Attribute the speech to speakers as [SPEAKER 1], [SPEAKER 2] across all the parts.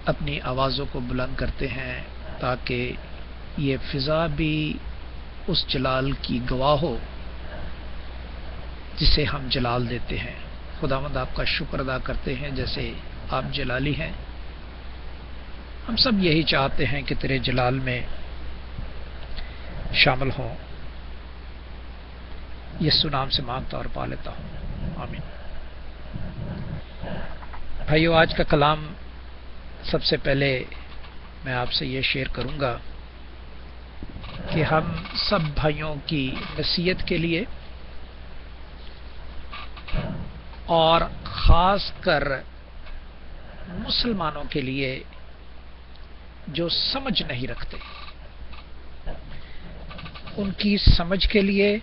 [SPEAKER 1] اپنی آوازوں کو بلند کرتے ہیں تاکہ یہ فضا بھی اس جلال کی گواہ ہو جسے ہم جلال دیتے ہیں۔ خداوند آپ کا شکر ادا کرتے ہیں جیسے آپ جلالی ہیں۔ ہم سب یہی چاہتے ہیں کہ تیرے جلال میں شامل ہوں۔ یسوع نام سے مانگتا اور پا لیتا ہوں، آمین۔ بھائیو، آج کا کلام سب سے پہلے میں آپ سے یہ شیئر کروں گا کہ ہم سب بھائیوں کی نصیحت کے لیے اور خاص کر مسلمانوں کے لیے جو سمجھ نہیں رکھتے، ان کی سمجھ کے لیے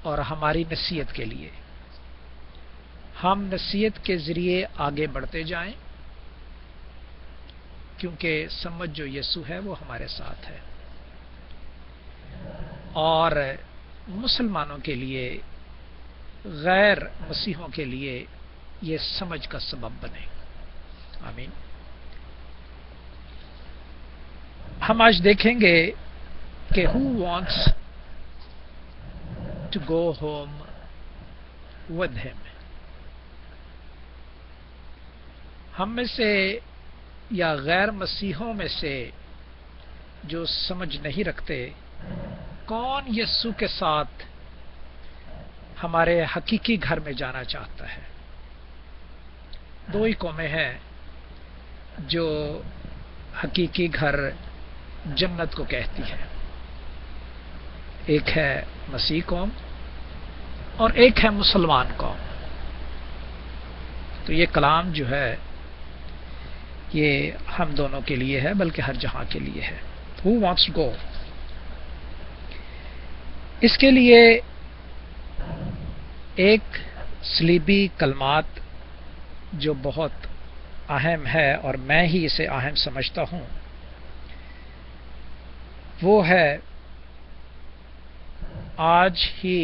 [SPEAKER 1] اور ہماری نصیحت کے لیے ہم نصیحت کے ذریعے آگے بڑھتے جائیں، کیونکہ سمجھ جو یسوع ہے وہ ہمارے ساتھ ہے، اور مسلمانوں کے لیے، غیر مسیحوں کے لیے یہ سمجھ کا سبب بنے، آمین۔ ہم آج دیکھیں گے کہ who wants to go home with him؟ ہم میں سے یا غیر مسیحوں میں سے جو سمجھ نہیں رکھتے، کون یسوع کے ساتھ ہمارے حقیقی گھر میں جانا چاہتا ہے؟ دو ہی قومیں ہیں جو حقیقی گھر جنت کو کہتی ہے، ایک ہے مسیح قوم اور ایک ہے مسلمان قوم۔ تو یہ کلام جو ہے یہ ہم دونوں کے لیے ہے، بلکہ ہر جہاں کے لیے ہے۔ Who wants to go؟ اس کے لیے ایک صلیبی کلمات جو بہت اہم ہے اور میں ہی اسے اہم سمجھتا ہوں، وہ ہے آج ہی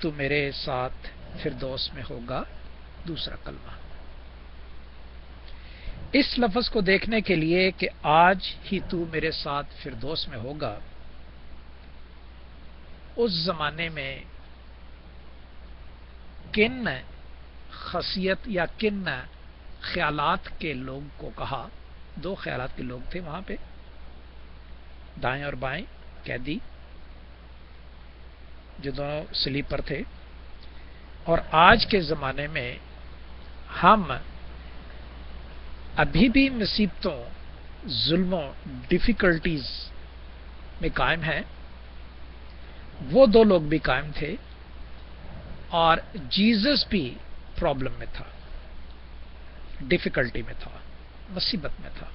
[SPEAKER 1] تو میرے ساتھ فردوس میں ہوگا، دوسرا کلمہ۔ اس لفظ کو دیکھنے کے لیے کہ آج ہی تو میرے ساتھ فردوس میں ہوگا، اس زمانے میں کن خاصیت یا کن خیالات کے لوگ کو کہا؟ دو خیالات کے لوگ تھے وہاں پہ، دائیں اور بائیں قیدی جو دونوں صلیب پر تھے۔ اور آج کے زمانے میں ہم ابھی بھی مصیبتوں، ظلموں، ڈیفیکلٹیز میں قائم ہیں، وہ دو لوگ بھی قائم تھے، اور جیزس بھی پرابلم میں تھا، ڈیفیکلٹی میں تھا، مصیبت میں تھا۔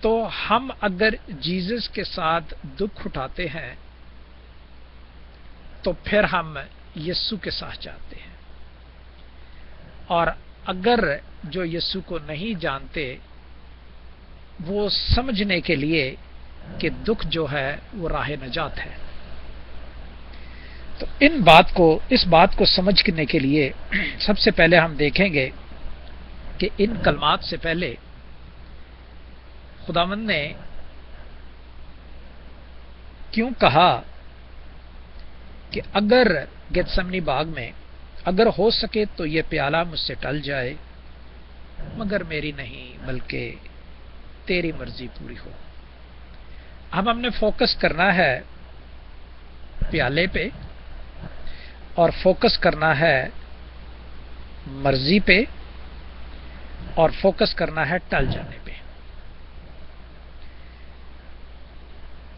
[SPEAKER 1] تو ہم اگر جیزس کے ساتھ دکھ اٹھاتے ہیں تو پھر ہم یسوع کے ساتھ جاتے ہیں، اور اگر جو یسوع کو نہیں جانتے، وہ سمجھنے کے لیے کہ دکھ جو ہے وہ راہ نجات ہے۔ تو اس بات کو سمجھنے کے لیے سب سے پہلے ہم دیکھیں گے کہ ان کلمات سے پہلے خداوند نے کیوں کہا کہ اگر گتسمنی باغ میں اگر ہو سکے تو یہ پیالہ مجھ سے ٹل جائے، مگر میری نہیں بلکہ تیری مرضی پوری ہو۔ اب ہم نے فوکس کرنا ہے پیالے پہ، اور فوکس کرنا ہے مرضی پہ، اور فوکس کرنا ہے ٹل جانے پہ۔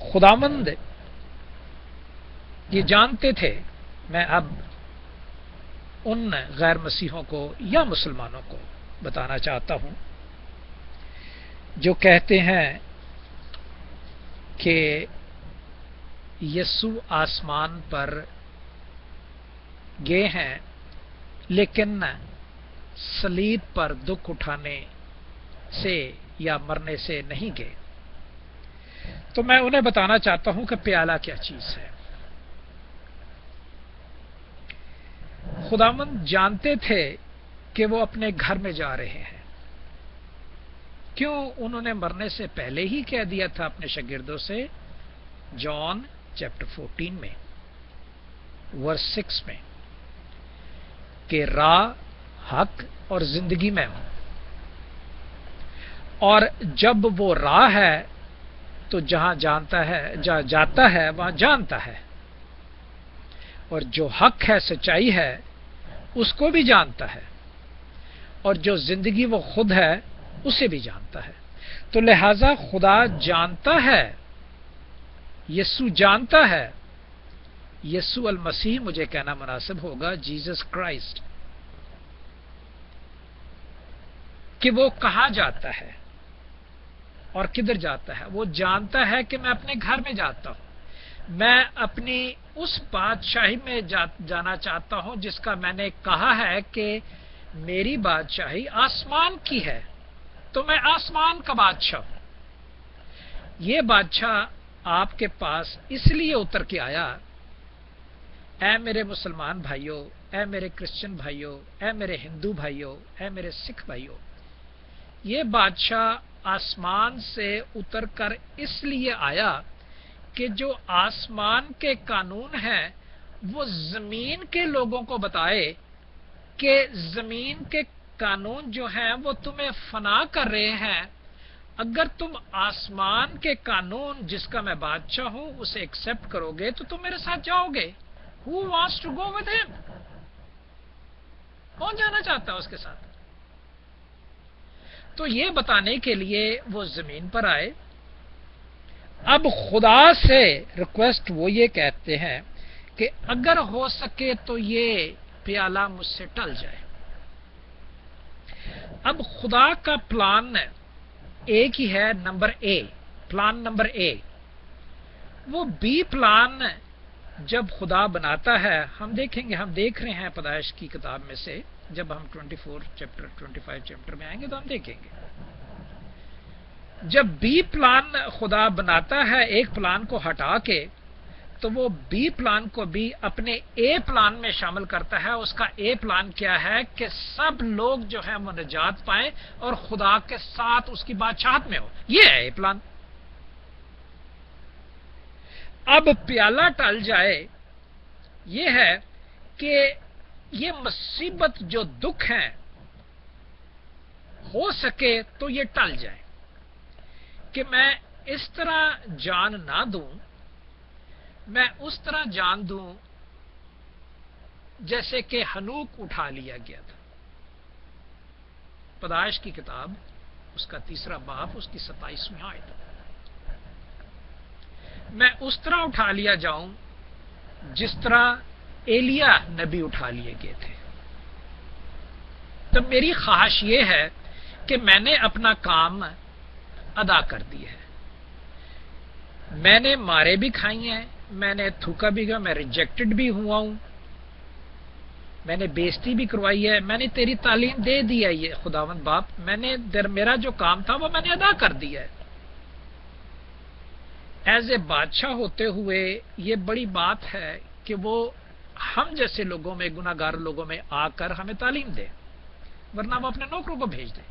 [SPEAKER 1] خداوند یہ جانتے تھے، میں اب ان غیر مسیحوں کو یا مسلمانوں کو بتانا چاہتا ہوں جو کہتے ہیں کہ یسوع آسمان پر گئے ہیں لیکن صلیب پر دکھ اٹھانے سے یا مرنے سے نہیں گئے، تو میں انہیں بتانا چاہتا ہوں کہ پیالہ کیا چیز ہے۔ خداوند جانتے تھے کہ وہ اپنے گھر میں جا رہے ہیں، کیوں انہوں نے مرنے سے پہلے ہی کہہ دیا تھا اپنے شاگردوں سے؟ جان چیپٹر 14 میں ورس 6 میں کہ راہ، حق اور زندگی میں ہوں، اور جب وہ راہ ہے تو جہاں جاتا ہے وہاں جانتا ہے، اور جو حق ہے، سچائی ہے، اس کو بھی جانتا ہے، اور جو زندگی وہ خود ہے اسے بھی جانتا ہے۔ تو لہذا خدا جانتا ہے، یسوع جانتا ہے، یسوع المسیح مجھے کہنا مناسب ہوگا، جیسس کرائسٹ، کہ وہ کہاں جاتا ہے اور کدھر جاتا ہے۔ وہ جانتا ہے کہ میں اپنے گھر میں جاتا ہوں، میں اپنی اس بادشاہی میں جانا چاہتا ہوں جس کا میں نے کہا ہے کہ میری بادشاہی آسمان کی ہے، تو میں آسمان کا بادشاہ ہوں۔ یہ بادشاہ آپ کے پاس اس لیے اتر کے آیا، اے میرے مسلمان بھائیوں، اے میرے کرسچن بھائیوں، اے میرے ہندو بھائیوں، اے میرے سکھ بھائیوں، یہ بادشاہ آسمان سے اتر کر اس لیے آیا کہ جو آسمان کے قانون ہیں وہ زمین کے لوگوں کو بتائے کہ زمین کے قانون جو ہیں وہ تمہیں فنا کر رہے ہیں، اگر تم آسمان کے قانون جس کا میں بادشاہ ہوں اسے ایکسپٹ کرو گے تو تم میرے ساتھ جاؤ گے۔ Who wants to go with him؟ کون جانا چاہتا ہے اس کے ساتھ؟ تو یہ بتانے کے لیے وہ زمین پر آئے۔ اب خدا سے ریکویسٹ وہ یہ کہتے ہیں کہ اگر ہو سکے تو یہ پیالہ مجھ سے ٹل جائے۔ اب خدا کا پلان ایک ہی ہے، نمبر اے، پلان نمبر اے۔ وہ بی پلان جب خدا بناتا ہے، ہم دیکھیں گے، ہم دیکھ رہے ہیں پیدائش کی کتاب میں سے، جب ہم 24 چیپٹر 25 چیپٹر میں آئیں گے تو ہم دیکھیں گے جب بی پلان خدا بناتا ہے ایک پلان کو ہٹا کے، تو وہ بی پلان کو بھی اپنے اے پلان میں شامل کرتا ہے۔ اس کا اے پلان کیا ہے کہ سب لوگ جو ہیں وہ نجات پائیں اور خدا کے ساتھ اس کی بادشاہت میں ہو۔ یہ ہے اے پلان۔ اب پیالہ ٹل جائے، یہ ہے کہ یہ مصیبت جو دکھ ہیں ہو سکے تو یہ ٹل جائے، کہ میں اس طرح جان نہ دوں، میں اس طرح جان دوں جیسے کہ ہنوک اٹھا لیا گیا تھا۔ پیدائش کی کتاب اس کا 3 باب اس کی 27ویں آیت۔ میں اس طرح اٹھا لیا جاؤں جس طرح ایلیا نبی اٹھا لیے گئے تھے۔ تو میری خواہش یہ ہے کہ میں نے اپنا کام ادا کر دیا ہے، میں نے مارے بھی کھائی ہیں، میں نے تھوکا بھی گیا، میں ریجیکٹڈ بھی ہوا ہوں، میں نے بےزتی بھی کروائی ہے، میں نے تیری تعلیم دے دی ہے، یہ خداوند باپ، میں نے میرا جو کام تھا وہ میں نے ادا کر دیا ہے۔ ایز اے بادشاہ ہوتے ہوئے یہ بڑی بات ہے کہ وہ ہم جیسے لوگوں میں، گناہ گار لوگوں میں آ کر ہمیں تعلیم دے، ورنہ وہ اپنے نوکروں کو بھیج دے،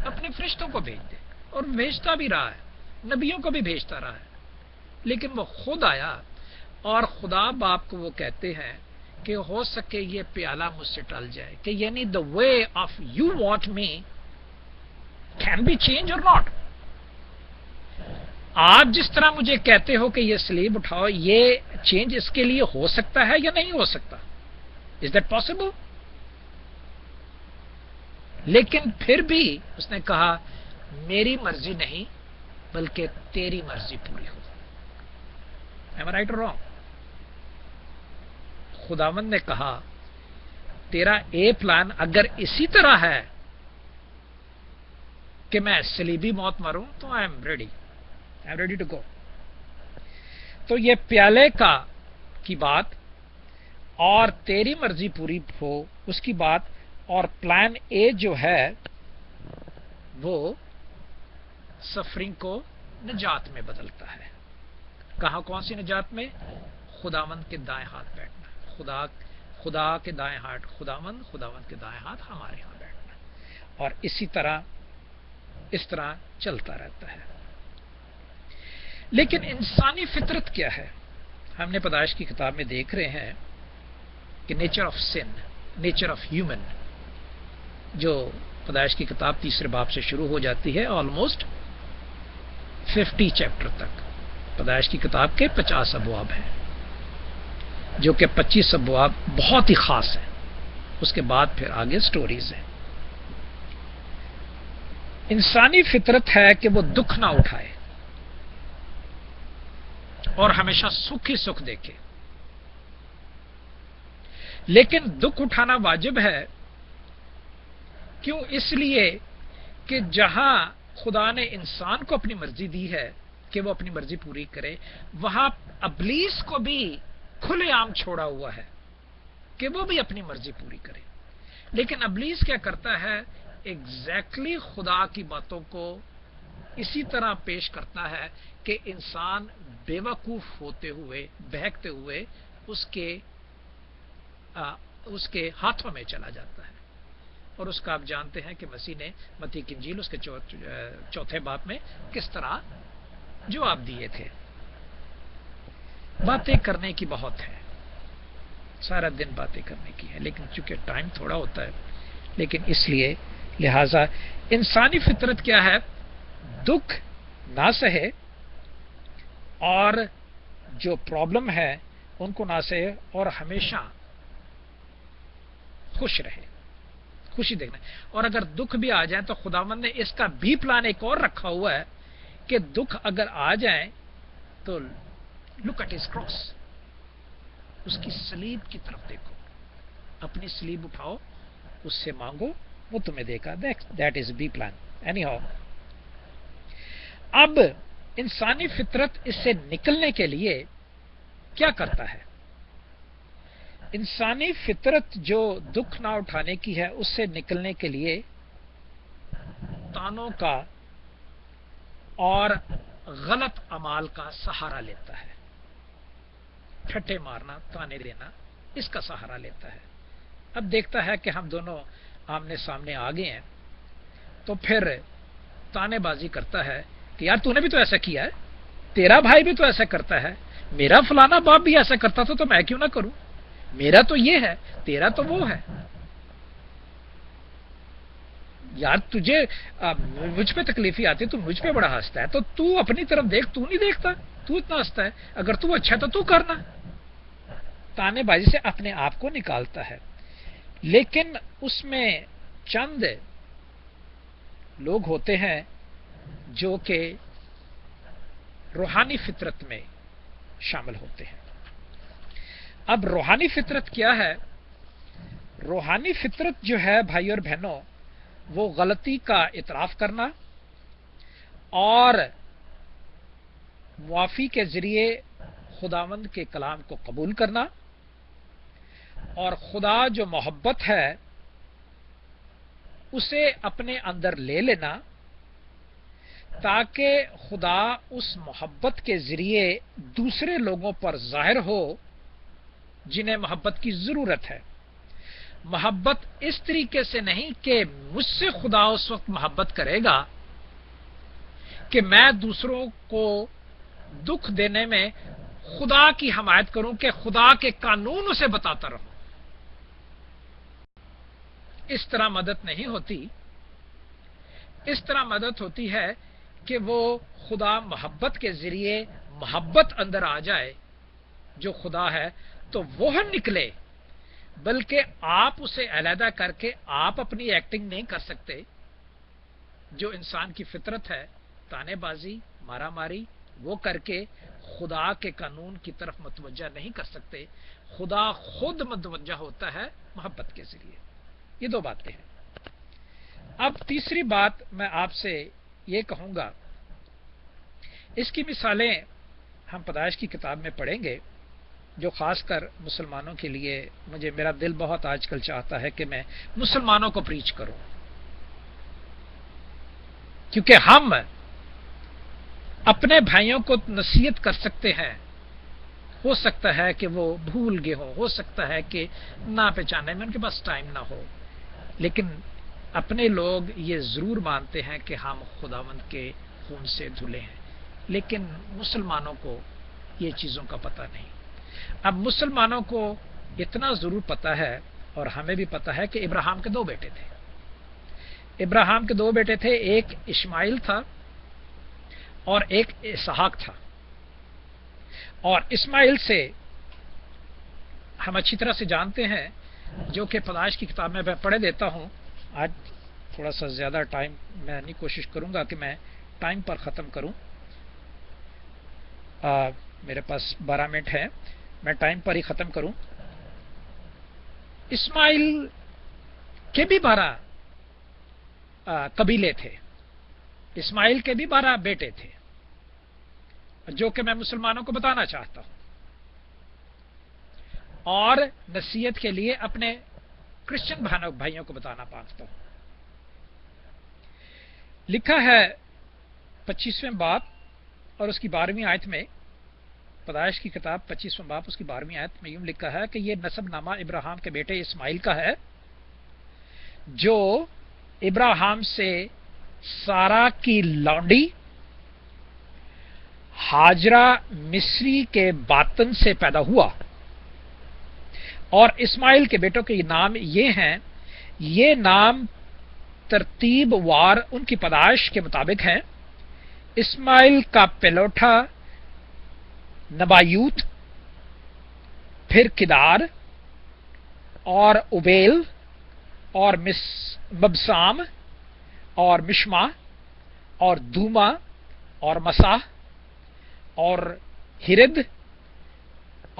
[SPEAKER 1] اپنے فرشتوں کو بھیج دے، اور بھیجتا بھی رہا ہے، نبیوں کو بھی بھیجتا رہا ہے، لیکن وہ خود آیا اور خدا باپ کو وہ کہتے ہیں کہ ہو سکے یہ پیالہ مجھ سے ٹل جائے، کہ یعنی the way of you want me can be changed or not۔ آپ جس طرح مجھے کہتے ہو کہ یہ سلیب اٹھاؤ، یہ چینج اس کے لیے ہو سکتا ہے یا نہیں ہو سکتا؟ Is that possible؟ لیکن پھر بھی اس نے کہا میری مرضی نہیں بلکہ تیری مرضی پوری ہو۔ Am I right or wrong؟ خداوند نے کہا تیرا اے پلان اگر اسی طرح ہے کہ میں صلیبی موت مروں تو I am ready to go۔ تو یہ پیالے کی بات اور تیری مرضی پوری ہو اس کی بات، اور پلان اے جو ہے وہ سفرنگ کو نجات میں بدلتا ہے۔ کہاں کون سی نجات میں؟ خداوند کے دائیں ہاتھ بیٹھنا، خدا کے دائیں ہاتھ خداوند کے دائیں ہاتھ ہمارے ہاں بیٹھنا۔ اور اسی طرح اس طرح چلتا رہتا ہے۔ لیکن انسانی فطرت کیا ہے؟ ہم نے پیدائش کی کتاب میں دیکھ رہے ہیں کہ nature of sin, nature of human, جو پیدائش کی کتاب 3 باب سے شروع ہو جاتی ہے آلموسٹ 50 چیپٹر تک۔ پیدائش کی کتاب کے 50 ابواب ہیں، جو کہ 25 ابواب بہت ہی خاص ہیں، اس کے بعد پھر آگے سٹوریز ہیں۔ انسانی فطرت ہے کہ وہ دکھ نہ اٹھائے اور ہمیشہ سکھ ہی سکھ دیکھے، لیکن دکھ اٹھانا واجب ہے۔ کیوں؟ اس لیے کہ جہاں خدا نے انسان کو اپنی مرضی دی ہے کہ وہ اپنی مرضی پوری کرے، وہاں ابلیس کو بھی کھلے عام چھوڑا ہوا ہے کہ وہ بھی اپنی مرضی پوری کرے۔ لیکن ابلیس کیا کرتا ہے؟ ایگزیکٹلی خدا کی باتوں کو اسی طرح پیش کرتا ہے کہ انسان بے وقوف ہوتے ہوئے، بہکتے ہوئے اس کے ہاتھوں میں چلا جاتا ہے۔ اور اس کا آپ جانتے ہیں کہ مسیح نے متی کی انجیل اس کے 4 باب میں کس طرح جواب دیے تھے۔ باتیں کرنے کی بہت ہے، سارا دن باتیں کرنے کی ہے، لیکن چونکہ ٹائم تھوڑا ہوتا ہے، لیکن اس لیے لہذا انسانی فطرت کیا ہے؟ دکھ نہ سہے اور جو پرابلم ہے ان کو نہ سہے اور ہمیشہ خوش رہے، خوشی دیکھنا۔ اور اگر دکھ بھی آ جائے تو خداوند نے اس کا بھی پلان ایک اور رکھا ہوا ہے کہ دکھ اگر آ جائیں تو لک ایٹ ہز کراس، اس کی صلیب کی طرف دیکھو، اپنی صلیب اٹھاؤ، اس سے مانگو، وہ تمہیں دے گا۔ That is B plan. Anyhow, اب انسانی فطرت اس سے نکلنے کے لیے کیا کرتا ہے؟ انسانی فطرت جو دکھ نہ اٹھانے کی ہے، اس سے نکلنے کے لیے تانوں کا اور غلط اعمال کا سہارا لیتا ہے، ٹھٹے مارنا، تانے دینا، اس کا سہارا لیتا ہے۔ اب دیکھتا ہے کہ ہم دونوں آمنے سامنے آ گئے ہیں تو پھر تانے بازی کرتا ہے کہ یار تو نے بھی تو ایسا کیا ہے، تیرا بھائی بھی تو ایسا کرتا ہے، میرا فلانا باپ بھی ایسا کرتا تھا تو میں کیوں نہ کروں، میرا تو یہ ہے، تیرا تو وہ ہے، یار تجھے مجھ پہ تکلیفی آتی ہے، تو مجھ پہ بڑا ہنستا ہے، تو تو اپنی طرف دیکھ، تو نہیں دیکھتا، تو اتنا ہنستا ہے، اگر تو اچھا تو تو کرنا۔ تانے بازی سے اپنے آپ کو نکالتا ہے۔ لیکن اس میں چند لوگ ہوتے ہیں جو کہ روحانی فطرت میں شامل ہوتے ہیں۔ اب روحانی فطرت کیا ہے؟ روحانی فطرت جو ہے بھائی اور بہنوں، وہ غلطی کا اعتراف کرنا اور معافی کے ذریعے خداوند کے کلام کو قبول کرنا، اور خدا جو محبت ہے اسے اپنے اندر لے لینا، تاکہ خدا اس محبت کے ذریعے دوسرے لوگوں پر ظاہر ہو جنہیں محبت کی ضرورت ہے۔ محبت اس طریقے سے نہیں کہ مجھ سے خدا اس وقت محبت کرے گا کہ میں دوسروں کو دکھ دینے میں خدا کی حمایت کروں کہ خدا کے قانون اسے بتاتا رہوں۔ اس طرح مدد نہیں ہوتی۔ اس طرح مدد ہوتی ہے کہ وہ خدا محبت کے ذریعے محبت اندر آ جائے، جو خدا ہے تو وہ نکلے، بلکہ آپ اسے علیحدہ کر کے آپ اپنی ایکٹنگ نہیں کر سکتے۔ جو انسان کی فطرت ہے، تانے بازی، مارا ماری، وہ کر کے خدا کے قانون کی طرف متوجہ نہیں کر سکتے۔ خدا خود متوجہ ہوتا ہے محبت کے ذریعے۔ یہ دو باتیں ہیں۔ اب تیسری بات میں آپ سے یہ کہوں گا، اس کی مثالیں ہم پیدائش کی کتاب میں پڑھیں گے، جو خاص کر مسلمانوں کے لیے میرا دل بہت آج کل چاہتا ہے کہ میں مسلمانوں کو پریچ کروں، کیونکہ ہم اپنے بھائیوں کو نصیحت کر سکتے ہیں، ہو سکتا ہے کہ وہ بھول گئے ہو سکتا ہے کہ نہ پہچانے میں ان کے پاس ٹائم نہ ہو، لیکن اپنے لوگ یہ ضرور مانتے ہیں کہ ہم خداوند کے خون سے دھلے ہیں، لیکن مسلمانوں کو یہ چیزوں کا پتہ نہیں۔ اب مسلمانوں کو اتنا ضرور پتہ ہے، اور ہمیں بھی پتہ ہے، کہ ابراہیم کے 2 بیٹے تھے۔ ابراہیم کے 2 بیٹے تھے، ایک اشماعیل تھا اور ایک اسحاق تھا۔ اور اسماعیل سے ہم اچھی طرح سے جانتے ہیں، جو کہ پیدائش کی کتاب میں پڑھے دیتا ہوں۔ آج تھوڑا سا زیادہ ٹائم میں نہیں، کوشش کروں گا کہ میں ٹائم پر ختم کروں، میرے پاس 12 منٹ ہے، میں ٹائم پر ہی ختم کروں۔ اسماعیل کے بھی 12 قبیلے تھے، اسماعیل کے بھی 12 بیٹے تھے، جو کہ میں مسلمانوں کو بتانا چاہتا ہوں، اور نصیحت کے لیے اپنے کرسچن بھائیوں کو بتانا چاہتا ہوں۔ لکھا ہے 25ویں باب اور اس کی 12ویں آیت میں، پیدائش کی کتاب 25واں باب اس کی 12ویں آیت میں یوں لکھا ہے کہ یہ نسب نامہ ابراہیم کے بیٹے اسماعیل کا ہے، جو ابراہیم سے سارا کی لونڈی ہاجرہ مصری کے باطن سے پیدا ہوا۔ اور اسماعیل کے بیٹوں کے نام یہ ہیں، یہ نام ترتیب وار ان کی پیدائش کے مطابق ہیں۔ اسماعیل کا پہلوٹا نبایوت، پھر کدار اور اوبیل اور مبسام اور مشما اور دوما اور مسا اور ہرد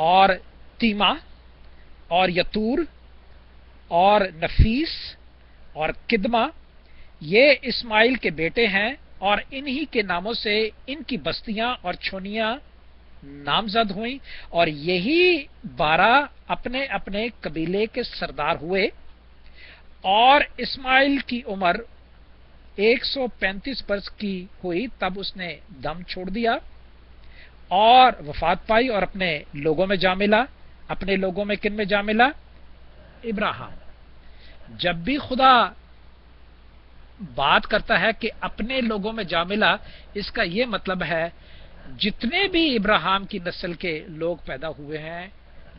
[SPEAKER 1] اور تیما اور یتور اور نفیس اور کدما، یہ اسماعیل کے بیٹے ہیں، اور انہی کے ناموں سے ان کی بستیاں اور چھونیاں نامزد ہوئیں، اور یہی 12 اپنے اپنے قبیلے کے سردار ہوئے۔ اور اسماعیل کی عمر 135 برس کی ہوئی تب اس نے دم چھوڑ دیا اور وفات پائی، اور اپنے لوگوں میں جا ملا۔ اپنے لوگوں میں کن میں جا ملا؟ ابراہیم۔ جب بھی خدا بات کرتا ہے کہ اپنے لوگوں میں جا ملا، اس کا یہ مطلب ہے جتنے بھی ابراہیم کی نسل کے لوگ پیدا ہوئے ہیں،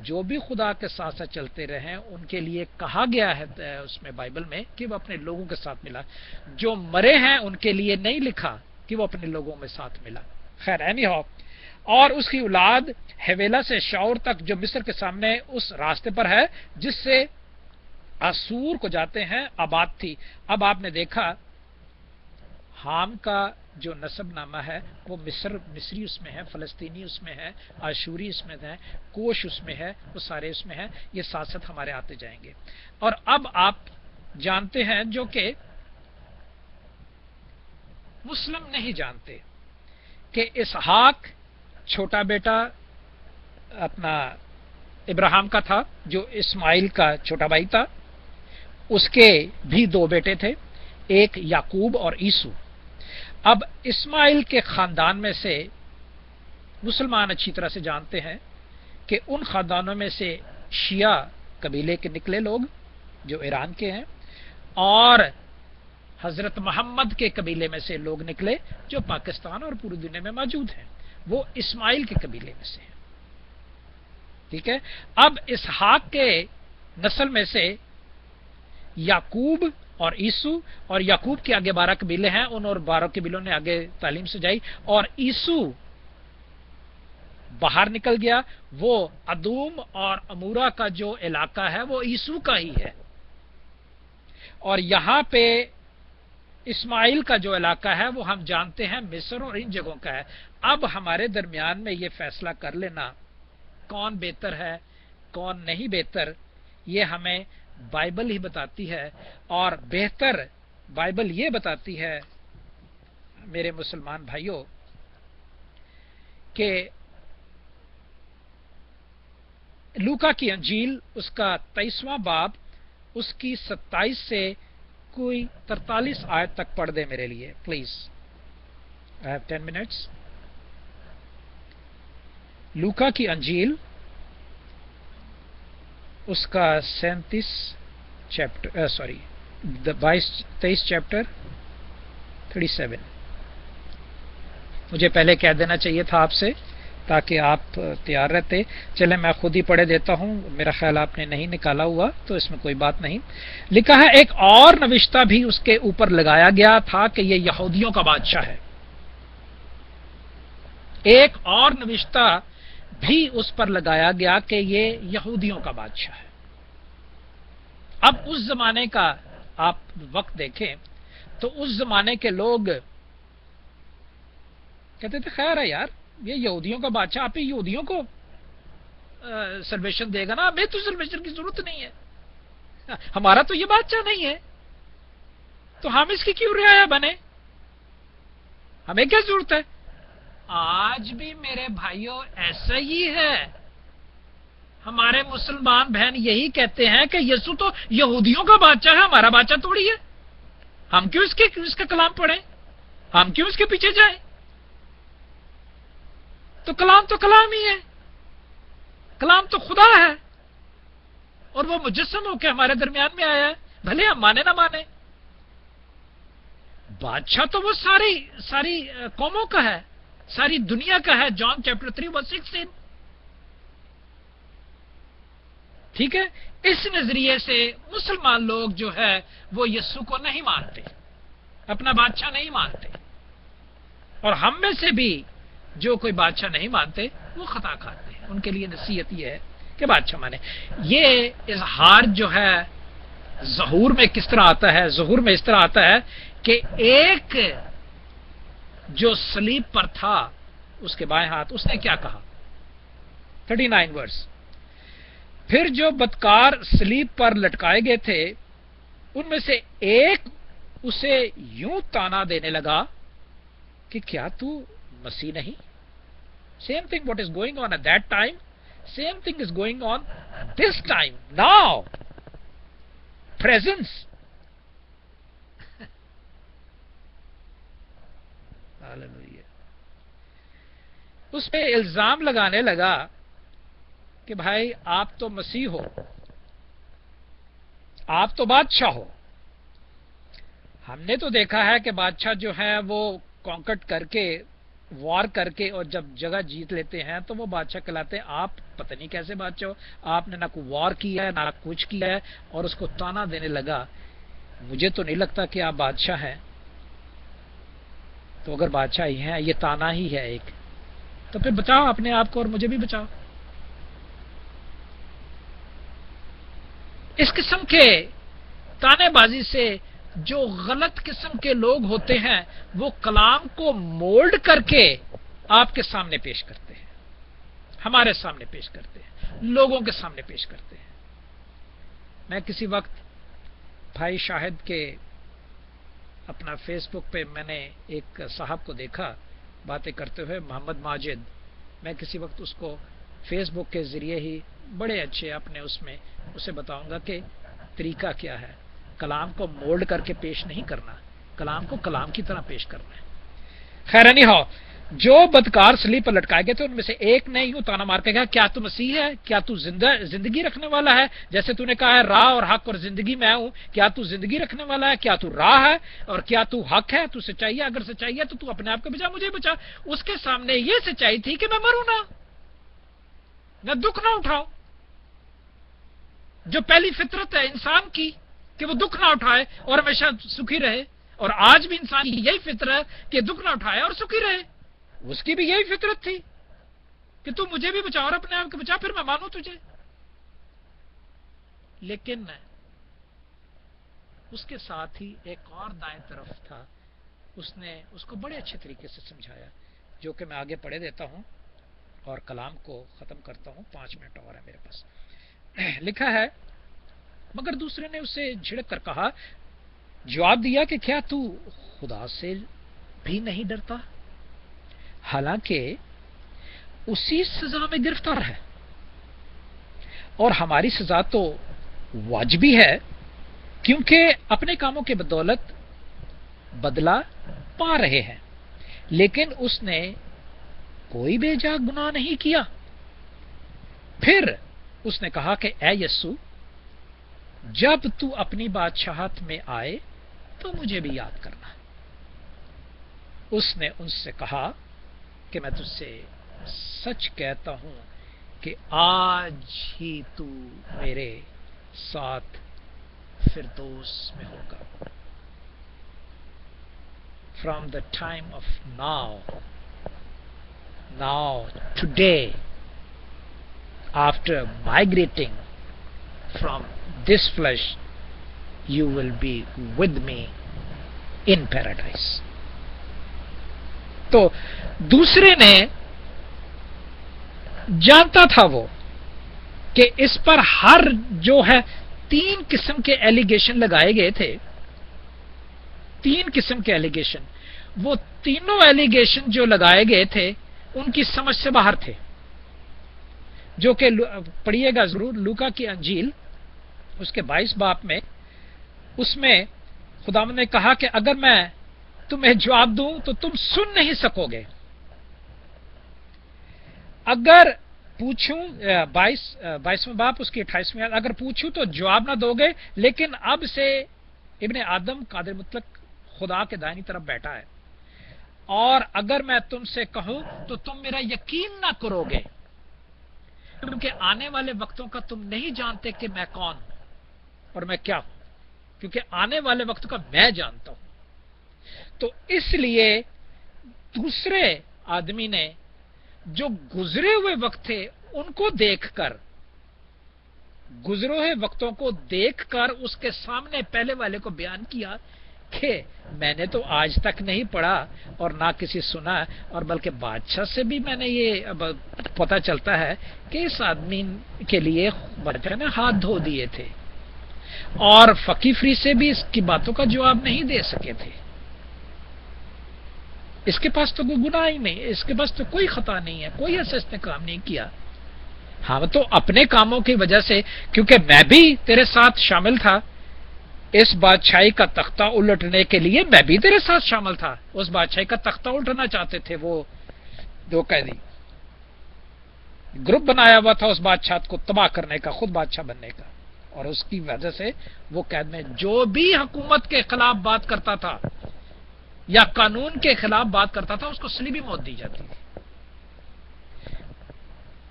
[SPEAKER 1] جو بھی خدا کے ساتھ ساتھ چلتے رہے، ان کے لیے کہا گیا ہے اس میں بائبل میں کہ وہ اپنے لوگوں کے ساتھ ملا۔ جو مرے ہیں ان کے لیے نہیں لکھا کہ وہ اپنے لوگوں میں ساتھ ملا۔ خیر اینی ہاؤ، اور اس کی اولاد حویلا سے شعور تک، جو مصر کے سامنے اس راستے پر ہے جس سے اسور کو جاتے ہیں، آباد تھی۔ اب آپ نے دیکھا حام کا جو نسب نامہ ہے وہ مصری اس میں ہے، فلسطینی اس میں ہے، آشوری اس میں ہے، کوش اس میں ہے، وہ سارے اس میں ہیں۔ یہ ساتھ ساتھ ہمارے آتے جائیں گے۔ اور اب آپ جانتے ہیں، جو کہ مسلم نہیں جانتے، کہ اسحاق چھوٹا بیٹا اپنا ابراہیم کا تھا، جو اسماعیل کا چھوٹا بھائی تھا۔ اس کے بھی 2 بیٹے تھے، ایک یعقوب اور عیسو۔ اب اسماعیل کے خاندان میں سے مسلمان اچھی طرح سے جانتے ہیں کہ ان خاندانوں میں سے شیعہ قبیلے کے نکلے لوگ جو ایران کے ہیں، اور حضرت محمد کے قبیلے میں سے لوگ نکلے جو پاکستان اور پوری دنیا میں موجود ہیں، وہ اسماعیل کے قبیلے میں سے ہیں۔ ٹھیک ہے۔ اب اسحاق کے نسل میں سے یعقوب اور عیسو، اور یعقوب کے آگے 12 قبیلے ہیں، ان اور 12 قبیلوں نے آگے تعلیم سے جائی، اور عیسو باہر نکل گیا۔ وہ ادوم اور امورا کا جو علاقہ ہے وہ عیسو کا ہی ہے، اور یہاں پہ اسماعیل کا جو علاقہ ہے وہ ہم جانتے ہیں مصر اور ان جگہوں کا ہے۔ اب ہمارے درمیان میں یہ فیصلہ کر لینا کون بہتر ہے کون نہیں بہتر، یہ ہمیں بائبل ہی بتاتی ہے، اور بہتر بائبل یہ بتاتی ہے میرے مسلمان بھائیوں کہ لوکا کی انجیل اس کا 23واں باب اس کی 27 سے کوئی 43 آیت تک پڑھ دے میرے لیے پلیز۔ I have 10 minutes۔ لوکا کی انجیل اس کا 37 چیپٹر 23 چیپٹر 37. مجھے پہلے کہہ دینا چاہیے تھا آپ سے تاکہ آپ تیار رہتے. چلے میں خود ہی پڑھے دیتا ہوں، میرا خیال آپ نے نہیں نکالا ہوا تو اس میں کوئی بات نہیں. لکھا ہے ایک اور نوشتہ بھی اس کے اوپر لگایا گیا تھا کہ یہ یہودیوں کا بادشاہ ہے. ایک اور نوشتہ بھی اس پر لگایا گیا کہ یہ یہودیوں کا بادشاہ ہے. اب اس زمانے کا آپ وقت دیکھیں تو اس زمانے کے لوگ کہتے تھے خیر ہے یار، یہ یہودیوں کا بادشاہ، آپ ہی یہودیوں کو سلویشن دے گا نا، ہمیں تو سلویشن کی ضرورت نہیں ہے، ہمارا تو یہ بادشاہ نہیں ہے، تو ہم اس کی کیوں رعایا بنے، ہمیں کیا ضرورت ہے. آج بھی میرے بھائیوں ایسا ہی ہے. ہمارے مسلمان بہن یہی کہتے ہیں کہ یسوع تو یہودیوں کا بادشاہ ہے، ہمارا بادشاہ تھوڑی ہے، ہم کیوں اس کا کلام پڑھیں، ہم کیوں اس کے پیچھے جائیں. تو کلام ہی ہے، کلام تو خدا ہے، اور وہ مجسم ہو کے ہمارے درمیان میں آیا ہے، بھلے ہم مانے نہ مانے. بادشاہ تو وہ ساری قوموں کا ہے، ساری دنیا کا ہے. John chapter 3:16. ٹھیک ہے. اس نظریے سے مسلمان لوگ جو ہے وہ یسوع کو نہیں مانتے، اپنا بادشاہ نہیں مانتے، اور ہم میں سے بھی جو کوئی بادشاہ نہیں مانتے وہ خطا کھاتے ہیں. ان کے لیے نصیحت یہ ہے کہ بادشاہ مانے. یہ اظہار جو ہے ظہور میں کس طرح آتا ہے؟ ظہور میں اس طرح آتا ہے کہ ایک جو صلیب پر تھا اس کے بائیں ہاتھ، اس نے کیا کہا؟ 39 ورس. پھر جو بدکار صلیب پر لٹکائے گئے تھے ان میں سے ایک اسے یوں تانا دینے لگا کہ کیا تو مسیح نہیں؟ Same thing what is going on at that time, same thing is going on this time now. Presence. اس پہ الزام لگانے لگا کہ بھائی آپ تو مسیح ہو، آپ تو بادشاہ ہو. ہم نے تو دیکھا ہے کہ بادشاہ جو ہیں وہ کانکٹ کر کے، وار کر کے، اور جب جگہ جیت لیتے ہیں تو وہ بادشاہ کہلاتے ہیں. آپ پتہ نہیں کیسے بادشاہ ہو، آپ نے نہ کوئی وار کیا ہے نہ کچھ کیا ہے، اور اس کو تانا دینے لگا. مجھے تو نہیں لگتا کہ آپ بادشاہ ہیں. تو اگر بادشاہ ہی ہیں، یہ تانا ہی ہے ایک، تو پھر بچاؤ اپنے آپ کو اور مجھے بھی بچاؤ. اس قسم کے تانے بازی سے جو غلط قسم کے لوگ ہوتے ہیں وہ کلام کو مولڈ کر کے آپ کے سامنے پیش کرتے ہیں، ہمارے سامنے پیش کرتے ہیں، لوگوں کے سامنے پیش کرتے ہیں. میں کسی وقت بھائی شاہد کے اپنا فیس بک پہ میں نے ایک صاحب کو دیکھا باتیں کرتے ہوئے، محمد ماجد. میں کسی وقت اس کو فیس بک کے ذریعے ہی بڑے اچھے اپنے اس میں اسے بتاؤں گا کہ طریقہ کیا ہے. کلام کو مولڈ کر کے پیش نہیں کرنا، کلام کو کلام کی طرح پیش کرنا ہے. خیر نہیں ہو. جو بدکار صلیب پر لٹکائے گئے تھے ان میں سے ایک نے یوں تانا مار کے کہا کیا تو مسیح ہے؟ کیا تو زندگی رکھنے والا ہے؟ جیسے تو نے کہا ہے راہ اور حق اور زندگی میں ہوں، کیا تو زندگی رکھنے والا ہے؟ کیا تو راہ ہے اور کیا تو حق ہے؟ تو سچائی ہے؟ اگر سچائی ہے تو تو اپنے آپ کو بچا، مجھے بچا. اس کے سامنے یہ سچائی تھی کہ میں مروں نہ، میں دکھ نہ اٹھاؤں. جو پہلی فطرت ہے انسان کی کہ وہ دکھ نہ اٹھائے اور ہمیشہ سکھی رہے، اور آج بھی انسان کی یہی فطرت ہے کہ دکھ نہ اٹھائے اور سکھی رہے. اس کی بھی یہی فطرت تھی کہ تو مجھے بھی بچا اور اپنے آپ کو بچا، پھر میں مانوں تجھے. لیکن اس کے ساتھ ہی ایک اور دائیں طرف تھا، اس نے اس کو بڑے اچھے طریقے سے سمجھایا، جو کہ میں آگے پڑھے دیتا ہوں اور کلام کو ختم کرتا ہوں. 5 منٹ اور ہے میرے پاس. لکھا ہے مگر دوسرے نے اسے جھڑک کر کہا، جواب دیا کہ کیا تو خدا سے بھی نہیں ڈرتا؟ حالانکہ اسی سزا میں گرفتار ہے، اور ہماری سزا تو واجبی ہے کیونکہ اپنے کاموں کے بدولت بدلہ پا رہے ہیں. لیکن اس نے کوئی بے جا گناہ نہیں کیا. پھر اس نے کہا کہ اے یسوع، جب تو اپنی بادشاہت میں آئے تو مجھے بھی یاد کرنا۔ اس نے ان سے کہا کہ میں تجھ سے سچ کہتا ہوں کہ آج ہی تو میرے ساتھ فردوس میں ہوگا۔ From the time of now, today, after migrating from this flesh, you will be with me in paradise. تو دوسرے نے جانتا تھا وہ کہ اس پر ہر جو ہے 3 قسم کے ایلیگیشن لگائے گئے تھے، 3 قسم کے ایلیگیشن، وہ تینوں ایلیگیشن جو لگائے گئے تھے ان کی سمجھ سے باہر تھے، جو کہ پڑھیے گا ضرور لوکا کی انجیل اس کے 22 باب میں، اس میں خداوند نے کہا کہ اگر میں تمہیں جواب دوں تو تم سن نہیں سکو گے، اگر پوچھوں 22واں باب اس کی 28ویں آیت، اگر پوچھوں تو جواب نہ دو گے، لیکن اب سے ابن آدم قادر مطلق خدا کے دائنی طرف بیٹھا ہے، اور اگر میں تم سے کہوں تو تم میرا یقین نہ کرو گے، کیونکہ آنے والے وقتوں کا تم نہیں جانتے کہ میں کون ہوں اور میں کیا ہوں، کیونکہ آنے والے وقت کا میں جانتا ہوں۔ تو اس لیے دوسرے آدمی نے جو گزرے ہوئے وقت تھے ان کو دیکھ کر، گزرے ہوئے وقتوں کو دیکھ کر اس کے سامنے پہلے والے کو بیان کیا کہ میں نے تو آج تک نہیں پڑھا اور نہ کسی سنا، اور بلکہ بادشاہ سے بھی میں نے یہ پتہ چلتا ہے کہ اس آدمی کے لیے بادشاہ نے ہاتھ دھو دیے تھے، اور فقی فری سے بھی اس کی باتوں کا جواب نہیں دے سکے تھے۔ اس کے پاس تو کوئی گناہ ہی نہیں، اس کے پاس تو کوئی خطا نہیں ہے، کوئی ایسا اس نے کام نہیں کیا۔ ہاں تو اپنے کاموں کی وجہ سے، کیونکہ میں بھی تیرے ساتھ شامل تھا اس بادشاہی کا تختہ الٹنے کے لیے، میں بھی تیرے ساتھ شامل تھا، اس بادشاہی کا تختہ الٹنا چاہتے تھے وہ دو قیدی، گروپ بنایا ہوا تھا اس بادشاہ کو تباہ کرنے کا، خود بادشاہ بننے کا، اور اس کی وجہ سے وہ قید میں جو بھی حکومت کے خلاف بات کرتا تھا یا قانون کے خلاف بات کرتا تھا اس کو صلیبی موت دی جاتی تھی۔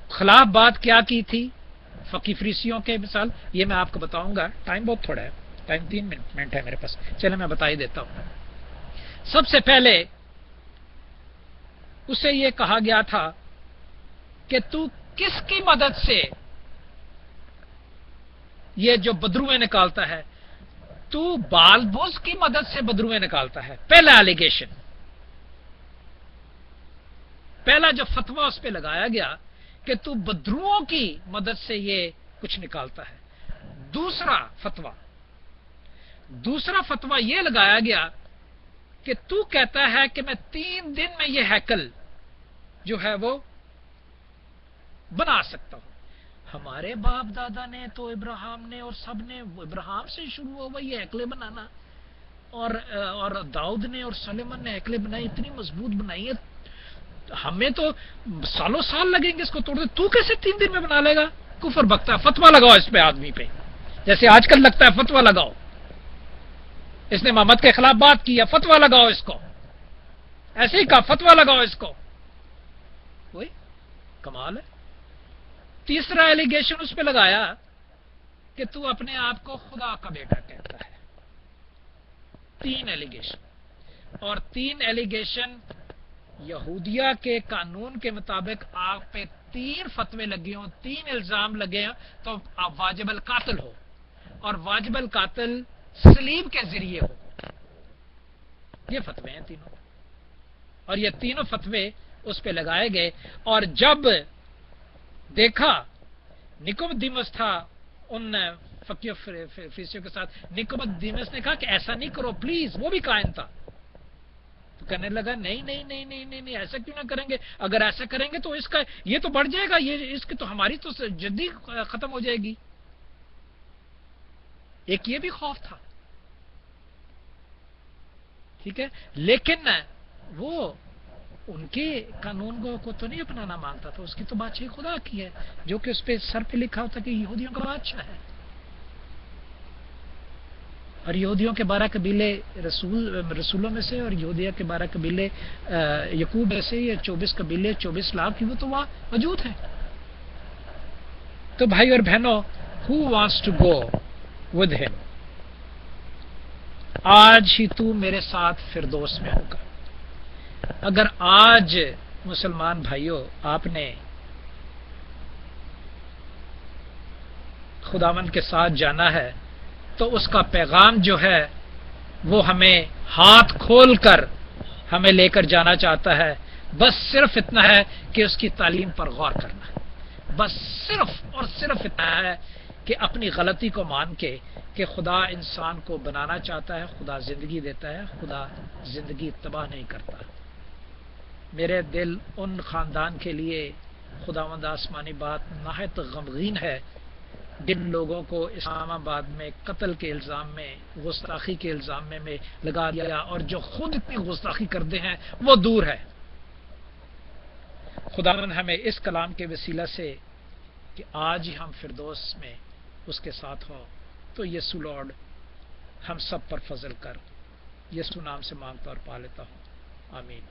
[SPEAKER 1] خلاف بات کیا کی تھی فقی فریسیوں کے مثال، یہ میں آپ کو بتاؤں گا، ٹائم بہت تھوڑا ہے، ٹائم 3 منٹ ہے میرے پاس، چلے میں بتا ہی دیتا ہوں۔ سب سے پہلے اسے یہ کہا گیا تھا کہ تو کس کی مدد سے یہ جو بدرویں نکالتا ہے، تو بال بوز کی مدد سے بدرویں نکالتا ہے، پہلا ایلیگیشن، پہلا جو فتویٰ اس پہ لگایا گیا کہ تو بدروؤں کی مدد سے یہ کچھ نکالتا ہے۔ دوسرا فتویٰ یہ لگایا گیا کہ تو کہتا ہے کہ میں 3 دن میں یہ ہیکل جو ہے وہ بنا سکتا ہوں۔ ہمارے باپ دادا نے تو ابراہیم نے اور سب نے، ابراہیم سے شروع ہوا یہ ہیکلیں بنانا، اور داؤد نے اور سلیمان نے ہیکلیں بنائی، اتنی مضبوط بنائی ہے، ہمیں تو سالوں سال لگیں گے اس کو توڑتے، تو کیسے 3 دن میں بنا لے گا؟ کفر بکتا ہے، فتویٰ لگاؤ اس پہ آدمی پہ، جیسے آج کل لگتا ہے فتویٰ لگاؤ، اس نے محمد کے خلاف بات کی ہے، فتویٰ لگاؤ اس کو، ایسے ہی کہا فتویٰ لگاؤ اس کو، وہی کمال ہے۔ تیسرا ایلیگیشن اس پہ لگایا کہ تو اپنے آپ کو خدا کا بیٹا کہتا ہے۔ 3 ایلیگیشن، اور 3 ایلیگیشن یہودیہ کے قانون کے مطابق آپ پہ 3 فتوے لگے ہوں، 3 الزام لگے ہوں تو آپ واجب القاتل ہو، اور واجب القاتل صلیب کے ذریعے ہو۔ یہ فتوے ہیں تینوں، اور یہ تینوں فتوے اس پہ لگائے گئے، اور جب دیکھا نکومدیمس تھا ان فقیہ فریسیوں کے ساتھ، نکومدیمس نے کہا کہ ایسا نہیں کرو پلیز، وہ بھی قائم تھا، تو کہنے لگا نہیں نہیں نہیں نہیں نہیں نہیں، ایسا کیوں نہ کریں گے، اگر ایسا کریں گے تو اس کا یہ تو بڑھ جائے گا، یہ اس کی تو ہماری تو جدی ختم ہو جائے گی۔ ایک یہ بھی خوف تھا، ٹھیک ہے، لیکن وہ ان کے قانون کو تو نہیں اپنانا مانگتا تھا، اس کی تو بادشاہی خدا کی ہے، جو کہ اس پہ سر پہ لکھا ہوتا کہ یہودیوں کا بادشاہ ہے۔ اور یہودیوں کے 12 قبیلے رسولوں میں سے، اور یہودیہ کے 12 قبیلے یعقوب میں سے، یہ 24 قبیلے 24 لاکھ کی وہ تو وہاں موجود ہیں. تو بھائی اور بہنوں، who wants to go with him؟ آج ہی تو میرے ساتھ فردوس میں ہوگا. اگر آج مسلمان بھائیوں آپ نے خداوند کے ساتھ جانا ہے تو اس کا پیغام جو ہے وہ ہمیں ہاتھ کھول کر ہمیں لے کر جانا چاہتا ہے. بس صرف اتنا ہے کہ اس کی تعلیم پر غور کرنا ہے. بس صرف اور صرف اتنا ہے کہ اپنی غلطی کو مان کے کہ خدا انسان کو بنانا چاہتا ہے، خدا زندگی دیتا ہے، خدا زندگی تباہ نہیں کرتا. میرے دل ان خاندان کے لیے خداوند آسمانی بات نہایت غمگین ہے جن لوگوں کو اسلام آباد میں قتل کے الزام میں، گستاخی کے الزام میں لگا دیا، اور جو خود اتنی گستاخی کرتے ہیں وہ دور ہے. خداوند ہمیں اس کلام کے وسیلہ سے کہ آج ہی ہم فردوس میں اس کے ساتھ ہوں، تو یسوع لارڈ ہم سب پر فضل کر. یسوع نام سے مانگتا اور پا لیتا ہوں، آمین.